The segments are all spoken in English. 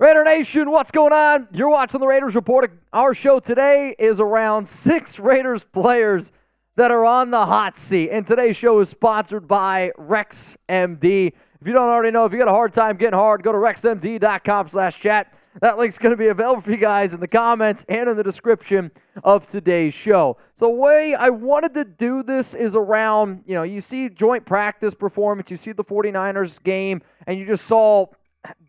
Raider Nation, what's going on? You're watching the Raiders Report. Our show today is around 6 Raiders players that are on the hot seat. And today's show is sponsored by RexMD. If you don't already know, if you got a hard time getting hard, go to rexmd.com/chat. That link's going to be available for you guys in the comments and in the description of today's show. So the way I wanted to do this is around, you see joint practice performance, you see the 49ers game, and you just saw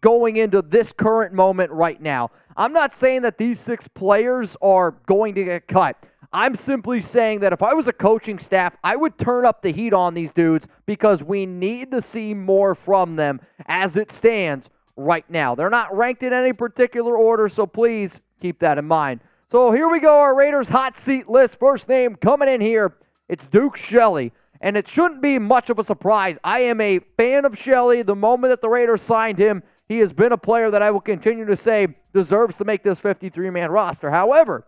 going into this current moment right now. I'm not saying that these 6 players are going to get cut. I'm simply saying that if I was a coaching staff, I would turn up the heat on these dudes because we need to see more from them as it stands right now. They're not ranked in any particular order, so please keep that in mind. So here we go, our Raiders hot seat list. First name coming in here, it's Duke Shelley. And it shouldn't be much of a surprise. I am a fan of Shelley. The moment that the Raiders signed him, he has been a player that I will continue to say deserves to make this 53-man roster. However,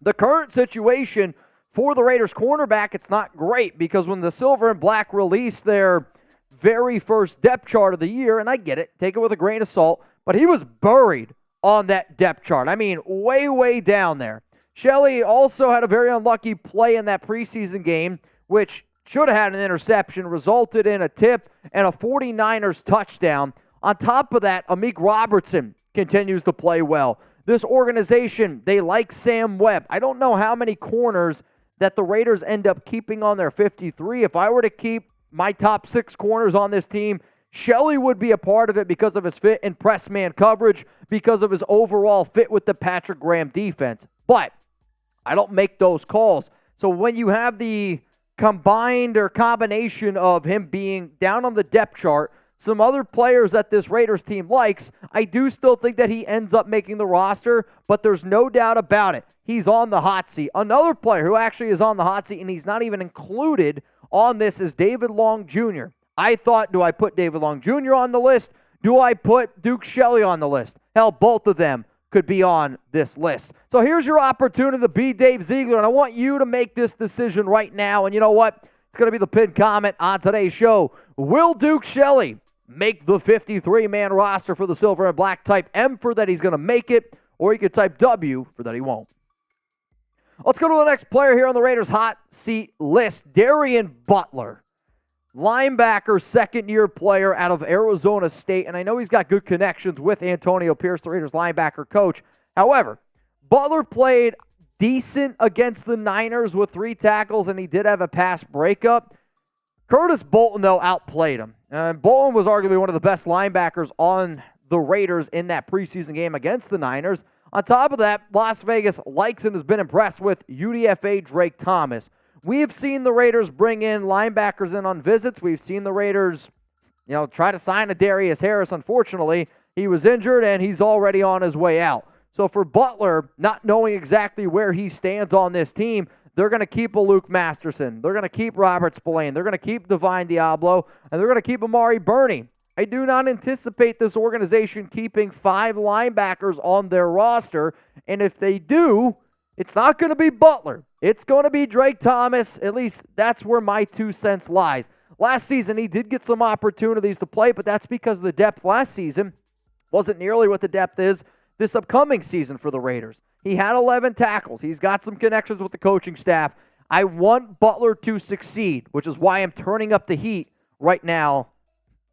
the current situation for the Raiders cornerback, it's not great because when the Silver and Black released their very first depth chart of the year, and I get it, take it with a grain of salt, but he was buried on that depth chart. I mean, way, way down there. Shelley also had a very unlucky play in that preseason game, which should have had an interception, resulted in a tip and a 49ers touchdown. On top of that, Amik Robertson continues to play well. This organization, they like Sam Webb. I don't know how many corners that the Raiders end up keeping on their 53. If I were to keep my top 6 corners on this team, Shelley would be a part of it because of his fit in press man coverage, because of his overall fit with the Patrick Graham defense. But I don't make those calls. So when you have the combined or combination of him being down on the depth chart, some other players that this Raiders team likes, I do still think that he ends up making the roster, but there's no doubt about it. He's on the hot seat. Another player who actually is on the hot seat, and he's not even included on this, is David Long Jr. I thought, do I put David Long Jr. on the list? Do I put Duke Shelley on the list? Hell, both of them could be on this list. So here's your opportunity to be Dave Ziegler, and I want you to make this decision right now. And you know what? It's going to be the pinned comment on today's show. Will Duke Shelley make the 53-man roster for the Silver and Black? Type M for that he's going to make it, or you could type W for that he won't. Let's go to the next player here on the Raiders hot seat list, Darien Butler. Linebacker, second-year player out of Arizona State, and I know he's got good connections with Antonio Pierce, the Raiders linebacker coach. However, Butler played decent against the Niners with 3 tackles, and he did have a pass breakup. Curtis Bolton, though, outplayed him. Bolton was arguably one of the best linebackers on the Raiders in that preseason game against the Niners. On top of that, Las Vegas likes and has been impressed with UDFA Drake Thomas. We've seen the Raiders bring in linebackers in on visits. We've seen the Raiders, try to sign a Darius Harris. Unfortunately, he was injured, and he's already on his way out. So for Butler, not knowing exactly where he stands on this team, they're going to keep a Luke Masterson. They're going to keep Robert Spillane. They're going to keep Divine Diablo, and they're going to keep Amari Burney. I do not anticipate this organization keeping 5 linebackers on their roster, and if they do, it's not going to be Butler. It's going to be Drake Thomas. At least that's where my 2 cents lies. Last season, he did get some opportunities to play, but that's because the depth last season wasn't nearly what the depth is this upcoming season for the Raiders. He had 11 tackles. He's got some connections with the coaching staff. I want Butler to succeed, which is why I'm turning up the heat right now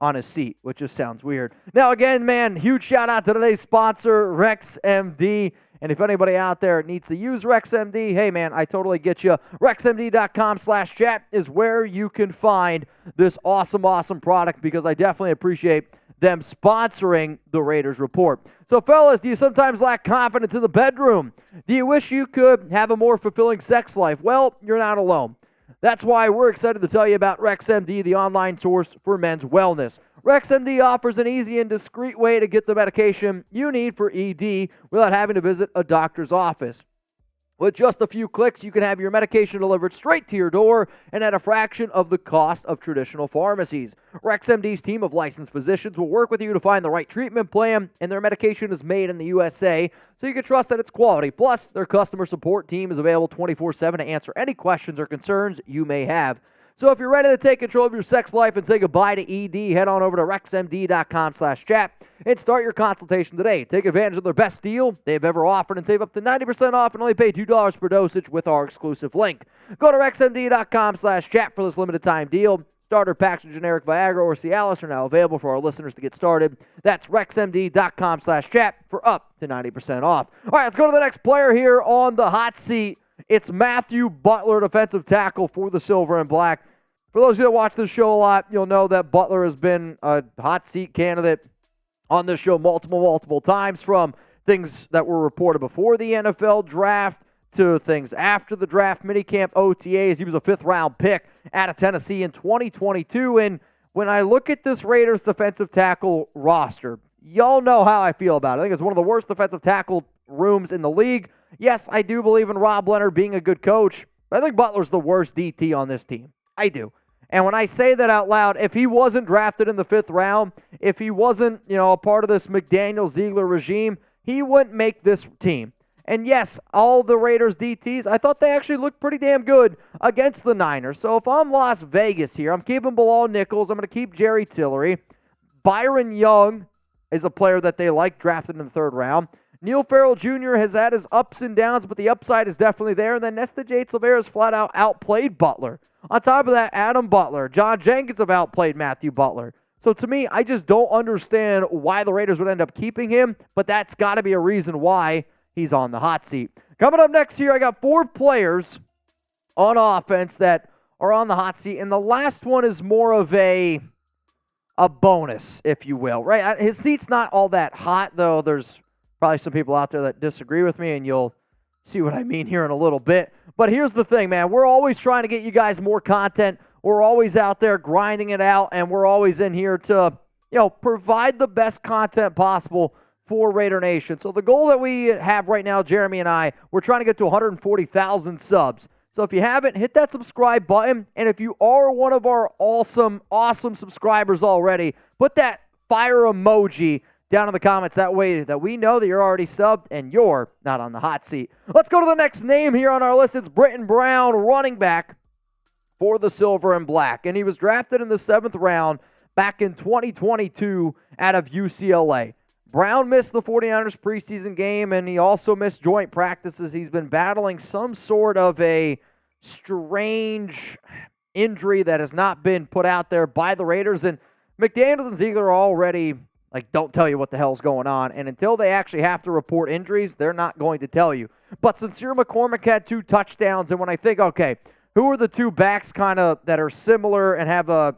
on his seat, which just sounds weird. Now, again, man, huge shout-out to today's sponsor, RexMD. And if anybody out there needs to use RexMD, hey, man, I totally get you. RexMD.com/chat is where you can find this awesome, awesome product because I definitely appreciate them sponsoring the Raiders Report. So, fellas, do you sometimes lack confidence in the bedroom? Do you wish you could have a more fulfilling sex life? Well, you're not alone. That's why we're excited to tell you about RexMD, the online source for men's wellness. RexMD offers an easy and discreet way to get the medication you need for ED without having to visit a doctor's office. With just a few clicks, you can have your medication delivered straight to your door and at a fraction of the cost of traditional pharmacies. RexMD's team of licensed physicians will work with you to find the right treatment plan, and their medication is made in the USA, so you can trust that it's quality. Plus, their customer support team is available 24/7 to answer any questions or concerns you may have. So if you're ready to take control of your sex life and say goodbye to ED, head on over to rexmd.com/chat and start your consultation today. Take advantage of their best deal they've ever offered and save up to 90% off and only pay $2 per dosage with our exclusive link. Go to rexmd.com/chat for this limited time deal. Starter packs of generic Viagra or Cialis are now available for our listeners to get started. That's rexmd.com/chat for up to 90% off. All right, let's go to the next player here on the hot seat. It's Matthew Butler, defensive tackle for the Silver and Black. For those of you that watch this show a lot, you'll know that Butler has been a hot seat candidate on this show multiple times, from things that were reported before the NFL draft to things after the draft, minicamp, OTAs. He was a fifth-round pick out of Tennessee in 2022. And when I look at this Raiders defensive tackle roster, y'all know how I feel about it. I think it's one of the worst defensive tackle rooms in the league. Yes, I do believe in Rob Leonard being a good coach, but I think Butler's the worst DT on this team. I do. And when I say that out loud, if he wasn't drafted in the fifth round, if he wasn't, a part of this McDaniel-Ziegler regime, he wouldn't make this team. And yes, all the Raiders DTs, I thought they actually looked pretty damn good against the Niners. So if I'm Las Vegas here, I'm keeping Bilal Nichols. I'm going to keep Jerry Tillery. Byron Young is a player that they like, drafted in the third round. Neil Farrell Jr. has had his ups and downs, but the upside is definitely there. And then Nesta Jade Silvera's flat out outplayed Butler. On top of that, Adam Butler, John Jenkins have outplayed Matthew Butler. So to me, I just don't understand why the Raiders would end up keeping him, but that's got to be a reason why he's on the hot seat. Coming up next here, I got 4 players on offense that are on the hot seat, and the last one is more of a bonus, if you will, right? His seat's not all that hot, though. There's probably some people out there that disagree with me, and you'll see what I mean here in a little bit. But here's the thing, man. We're always trying to get you guys more content. We're always out there grinding it out, and we're always in here to, provide the best content possible for Raider Nation. So the goal that we have right now, Jeremy and I, we're trying to get to 140,000 subs. So if you haven't, hit that subscribe button. And if you are one of our awesome subscribers already, put that fire emoji down in the comments. That way that we know that you're already subbed and you're not on the hot seat. Let's go to the next name here on our list. It's Brittain Brown, running back for the Silver and Black. And he was drafted in the 7th round back in 2022 out of UCLA. Brown missed the 49ers preseason game, and he also missed joint practices. He's been battling some sort of a strange injury that has not been put out there by the Raiders. And McDaniels and Ziegler are already, don't tell you what the hell's going on. And until they actually have to report injuries, they're not going to tell you. But Sincere McCormick had 2 touchdowns, and when I think, okay, who are the 2 backs kind of that are similar and have a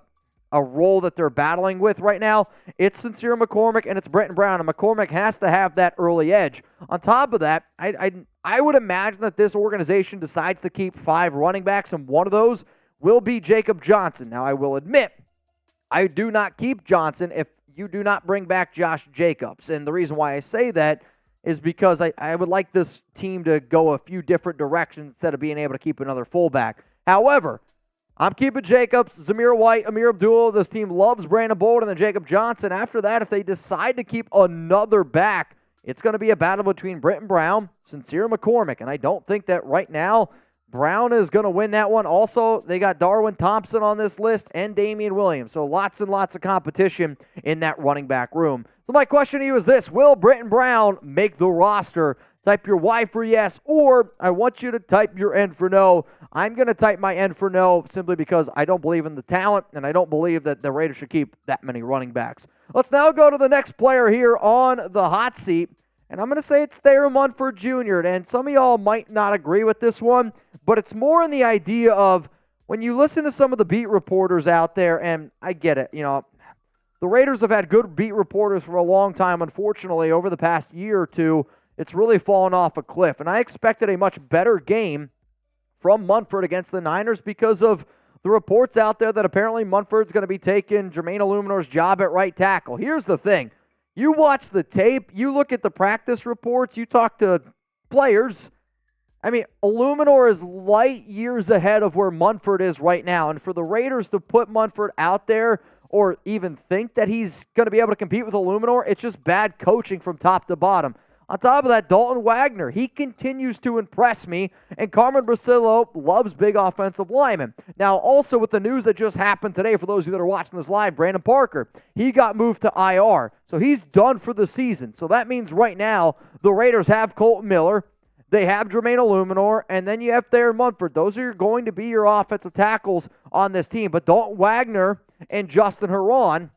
role that they're battling with right now? It's Sincere McCormick and it's Brittain Brown, and McCormick has to have that early edge. On top of that, I would imagine that this organization decides to keep 5 running backs, and one of those will be Jacob Johnson. Now, I will admit, I do not keep Johnson if you do not bring back Josh Jacobs, and the reason why I say that is because I would like this team to go a few different directions instead of being able to keep another fullback. However, I'm keeping Jacobs, Zamir White, Amir Abdul. This team loves Brandon Bolden and Jacob Johnson. After that, if they decide to keep another back, it's going to be a battle between Brittain Brown, Sincere McCormick. And I don't think that right now Brown is going to win that one. Also, they got Darwin Thompson on this list and Damian Williams. So lots and lots of competition in that running back room. So my question to you is this: will Brittain Brown make the roster? Type your Y for yes, or I want you to type your N for no. I'm going to type my N for no simply because I don't believe in the talent, and I don't believe that the Raiders should keep that many running backs. Let's now go to the next player here on the hot seat, and I'm going to say it's Thayer Munford Jr., and some of y'all might not agree with this one, but it's more in the idea of when you listen to some of the beat reporters out there, and I get it, the Raiders have had good beat reporters for a long time. Unfortunately, over the past year or two, it's really fallen off a cliff. And I expected a much better game from Munford against the Niners because of the reports out there that apparently Munford's going to be taking Jermaine Eluemunor's job at right tackle. Here's the thing. You watch the tape, you look at the practice reports, you talk to players. Eluemunor is light years ahead of where Munford is right now. And for the Raiders to put Munford out there or even think that he's going to be able to compete with Eluemunor, it's just bad coaching from top to bottom. On top of that, Dalton Wagner, he continues to impress me, and Carmen Bricillo loves big offensive linemen. Now, also with the news that just happened today, for those of you that are watching this live, Brandon Parker, he got moved to IR, so he's done for the season. So that means right now the Raiders have Colton Miller, they have Jermaine Eluemunor, and then you have Thayer Munford. Those are going to be your offensive tackles on this team. But Dalton Wagner and Justin Herron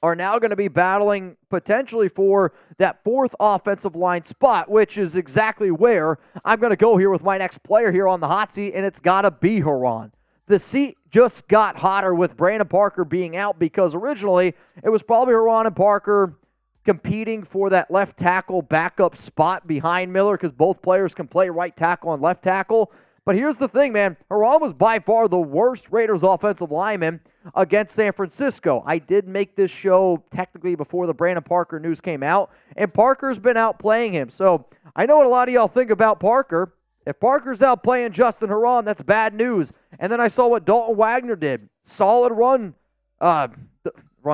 are now going to be battling potentially for that fourth offensive line spot, which is exactly where I'm going to go here with my next player here on the hot seat, and it's got to be Herron. The seat just got hotter with Brandon Parker being out because originally it was probably Herron and Parker competing for that left tackle backup spot behind Miller because both players can play right tackle and left tackle. But here's the thing, man. Herron was by far the worst Raiders offensive lineman against San Francisco. I did make this show technically before the Brandon Parker news came out, and Parker's been out playing him. So I know what a lot of y'all think about Parker. If Parker's out playing Justin Herron, that's bad news. And then I saw what Dalton Wagner did. Solid run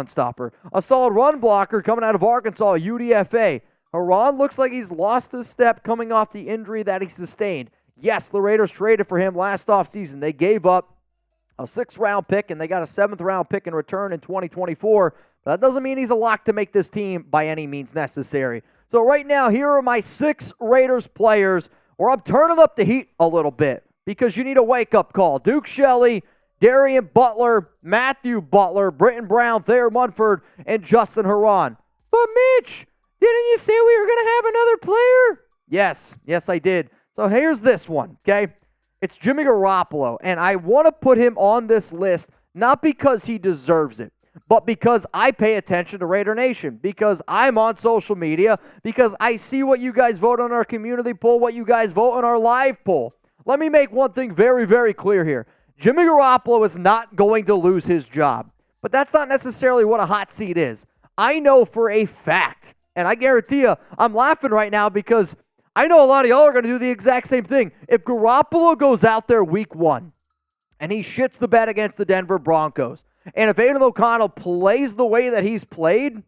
stopper. A solid run blocker coming out of Arkansas, UDFA. Herron looks like he's lost his step coming off the injury that he sustained. Yes, the Raiders traded for him last offseason. They gave up a 6th-round pick, and they got a 7th-round pick in return in 2024. But that doesn't mean he's a lock to make this team by any means necessary. So right now, here are my 6 Raiders players where I'm turning up the heat a little bit because you need a wake-up call. Duke Shelley, Darien Butler, Matthew Butler, Brittain Brown, Thayer Munford, and Justin Herron. But Mitch, didn't you say we were going to have another player? Yes, I did. So here's this one, okay? It's Jimmy Garoppolo, and I want to put him on this list not because he deserves it, but because I pay attention to Raider Nation, because I'm on social media, because I see what you guys vote on our community poll, what you guys vote on our live poll. Let me make one thing very, very clear here. Jimmy Garoppolo is not going to lose his job, but that's not necessarily what a hot seat is. I know for a fact, and I guarantee you, I'm laughing right now because I know a lot of y'all are going to do the exact same thing. If Garoppolo goes out there week 1 and he shits the bed against the Denver Broncos, and if Aiden O'Connell plays the way that he's played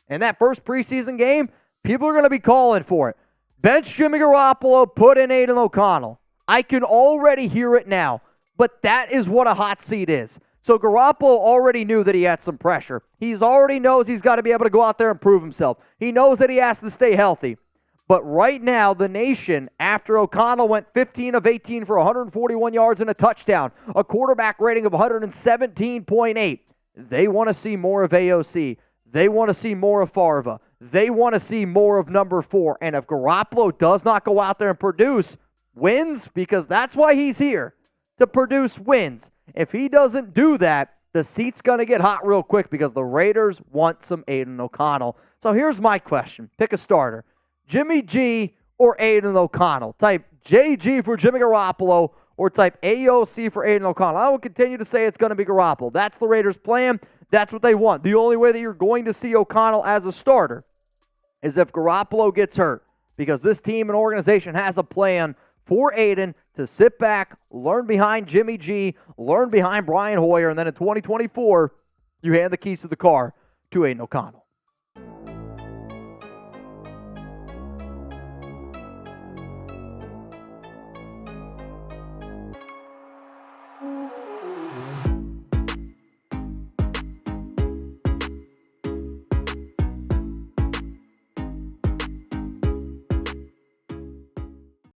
in that first preseason game, people are going to be calling for it. Bench Jimmy Garoppolo, put in Aiden O'Connell. I can already hear it now, but that is what a hot seat is. So Garoppolo already knew that he had some pressure. He already knows he's got to be able to go out there and prove himself. He knows that he has to stay healthy. But right now, the nation, after O'Connell went 15 of 18 for 141 yards and a touchdown, a quarterback rating of 117.8, they want to see more of AOC. They want to see more of Farva. They want to see more of number 4. And if Garoppolo does not go out there and produce wins, because that's why he's here, to produce wins. If he doesn't do that, the seat's going to get hot real quick because the Raiders want some Aiden O'Connell. So here's my question. Pick a starter. Jimmy G or Aiden O'Connell. Type JG for Jimmy Garoppolo or type AOC for Aiden O'Connell. I will continue to say it's going to be Garoppolo. That's the Raiders' plan. That's what they want. The only way that you're going to see O'Connell as a starter is if Garoppolo gets hurt, because this team and organization has a plan for Aiden to sit back, learn behind Jimmy G, learn behind Brian Hoyer, and then in 2024, you hand the keys to the car to Aiden O'Connell.